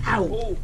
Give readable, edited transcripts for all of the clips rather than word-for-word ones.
Oh.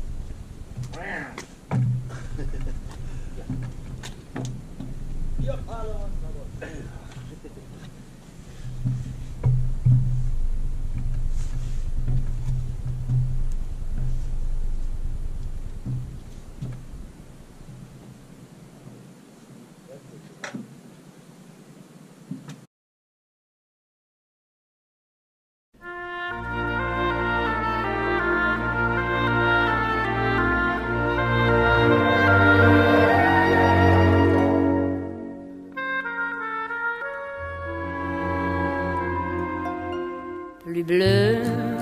Plus bleu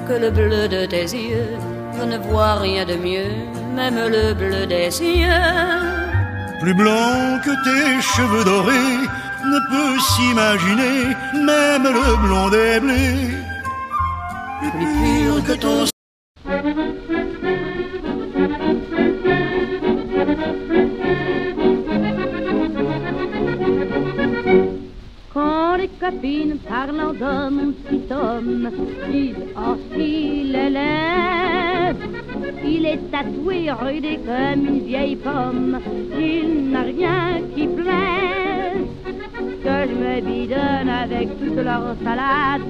que le bleu de tes yeux, je ne vois rien de mieux, même le bleu des cieux. Plus blanc que tes cheveux dorés, ne peut s'imaginer, même le blond des blés. Plus pur que ton Quand les copines parlant de mon petit homme disent oh s'il est laid, il est tatoué, rudé comme une vieille pomme, il n'a rien qui plaise, que je me bidonne avec toute leur salade,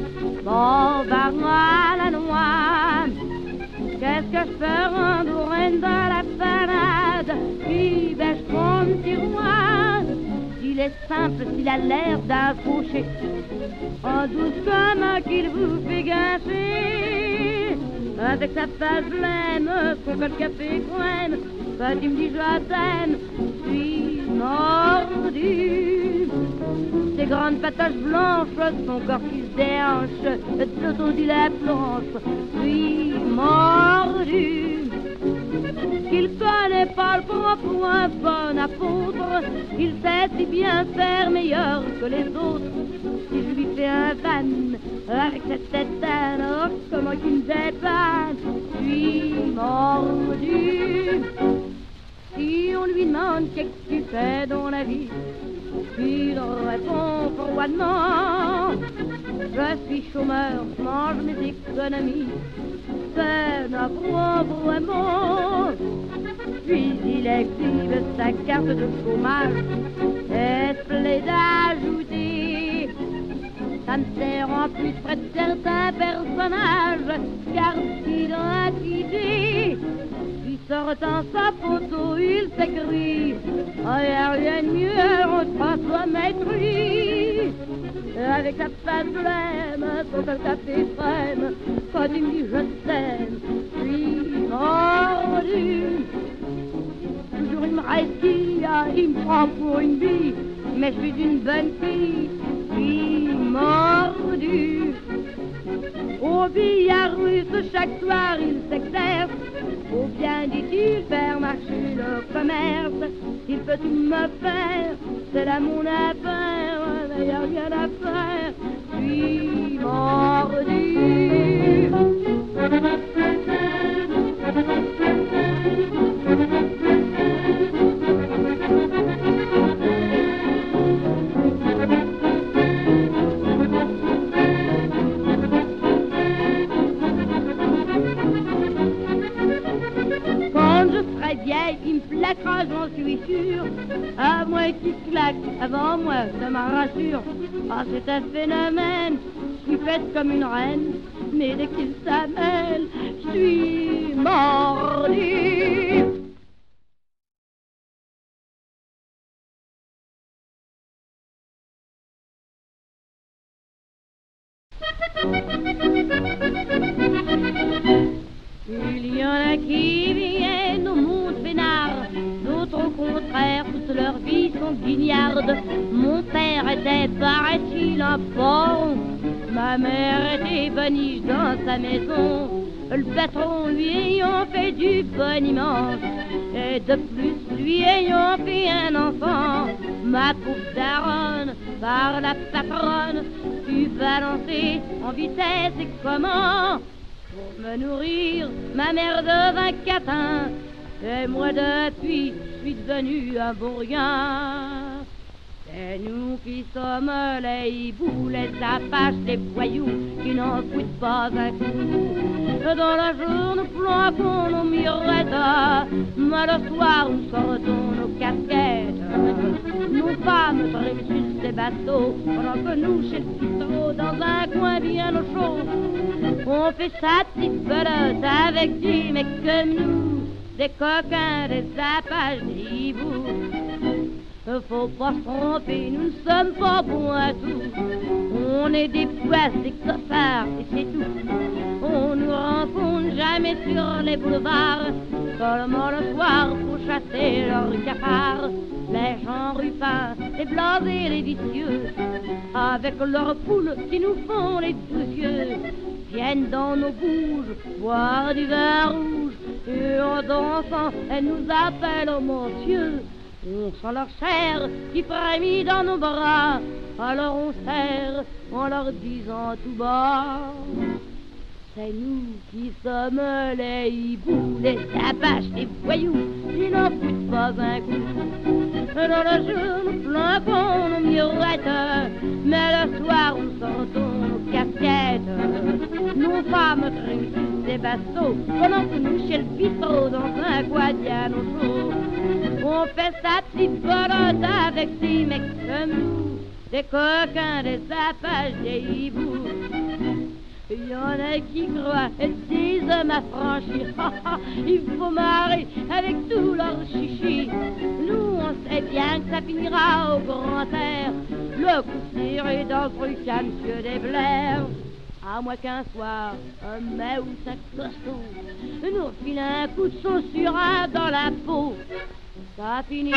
bon bah moi la noix, qu'est-ce que je peux rendre reine de la panade, puis ben je prends un petit roi. Il est simple s'il a l'air d'un fauché, en douce comme qu'il vous fait gâcher. Avec sa face blême, son col café crème, quand il me dit je t'aime, je suis mordu. Ses grandes pataches blanches, son corps qui se déhanche, tout dit la planche, je suis mordu. Qu'il connaît pas le propre ou un bon apôtre, il sait si bien faire meilleur que les autres. Si je lui fais un van avec cette tête d'âne, oh, comment qu'il me dépanne, je suis mordu. Si on lui demande qu'est-ce que tu fais dans la vie, il répond froidement, je suis chômeur, je mange mes économies, c'est un pauvre mot. Puis il exhibe sa carte de chômage et se plaît d'ajouter, ça me sert en plus près de certains personnages, carte d'identité. Puis sortant sa photo, il s'écrie oh, y'a rien de mieux, on te François Maîtris. Avec sa face blême, son seul café frême, quand il me dit je t'aime, je suis mordu. Toujours il me respire, il me prend pour une bille, mais je suis une bonne fille, je suis mordu. Au billard russe, chaque soir il s'exerce, faut bien, dit-il, faire marcher le commerce. Il peut tout me faire, c'est là mon affaire, il n'y a rien à faire, je suis mordu. Il me plaquera, j'en suis sûr, à moins qu'il claque avant moi, ça m'en rassure. Ah, c'est un phénomène, je suis faite comme une reine, mais dès qu'il s'amène, je suis mordue. Il y en a qui viennent au monde peinard, d'autres au contraire, toute leur vie sont guignardes. Mon père était, paraît-il, un pauvre, ma mère était boniche dans sa maison. Le patron lui ayant fait du boniment, et de plus lui ayant fait un enfant, ma pauvre daronne, par la patronne, tu vas lancer en vitesse et comment? Pour me nourrir, ma mère devint catin, et moi depuis, je suis devenu un bourrien. C'est nous qui sommes les hiboux, les apaches, les voyous, qui n'en foutent pas un coup. Dans la jour, nous planquons nos mirettes, mais le soir, nous sortons nos casquettes. Nos femmes triment sur ces bateaux, pendant que nous, chez le bistrot, dans un coin bien au chaud, on fait sa petite belote avec des mecs comme nous, des coquins, des apaches, des hiboux. Faut pas se tromper, nous ne sommes pas bons à tout. On est des poisses, des cofards, et c'est tout. On nous rencontre jamais sur les boulevards, seulement le soir pour chasser leurs cafards. Les gens rupins, les blasés, les vicieux, avec leurs poules qui nous font les doux yeux, viennent dans nos bouges boire du vin rouge, et en dansant, elles nous appellent oh monsieur. On sent leur chair qui frémit dans nos bras, alors on serre en leur disant tout bas: c'est nous qui sommes les hiboux, les apaches, les voyous, qui n'en foutent pas un coup. Dans le jour, nous planquons nos mirettes, mais le soir, nous sortons nos casquettes. Nos femmes triment sur des bateaux, pendant que nous, chez le bistrot, dans un coin bien au chaud, on fait sa petite bolotte avec des mecs comme nous, des coquins, des apaches, des hiboux. Il y en a qui croient être des hommes affranchis. Il faut marrer avec tout leur chichi. Nous, on sait bien que ça finira au grand air, le coup tiré dans le truc à monsieur Desblair. À moins qu'un soir, un mai ou cinq costauds nous file un coup de sauce sur un dans la peau. Ça finit.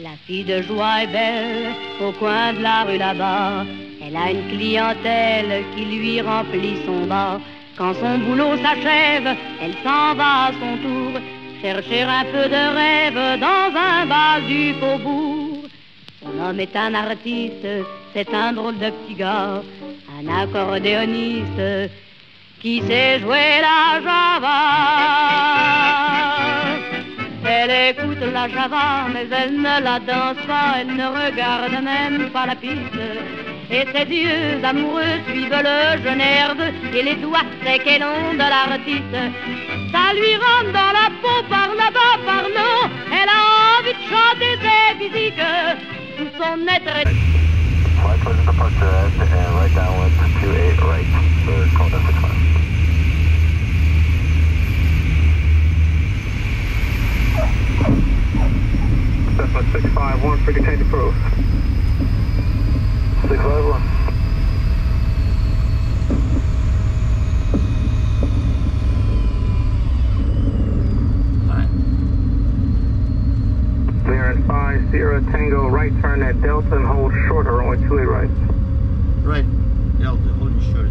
La fille de joie est belle au coin de la rue là-bas. Elle a une clientèle qui lui remplit son bar. Quand son boulot s'achève, elle s'en va à son tour chercher un peu de rêve dans un bal du faubourg. Son homme est un artiste, c'est un drôle de petit gars, un accordéoniste qui sait jouer la java. Elle écoute la java, mais elle ne la danse pas, elle ne regarde même pas la piste. Et ses yeux amoureux suivent le jeune nerveux, et les doigts secs et longs de l'artiste. Ça lui rentre dans la peau par là-bas, par là. Elle a envie de chanter ses physiques, tout son être est... Flight pleasant departure and right downwind 28 right, for Coda 65. Cessna 651 for contained approved. 651. Clearance 5 Sierra Tango, right turn at Delta and hold shorter, only 28 right. Right, Delta, holding short.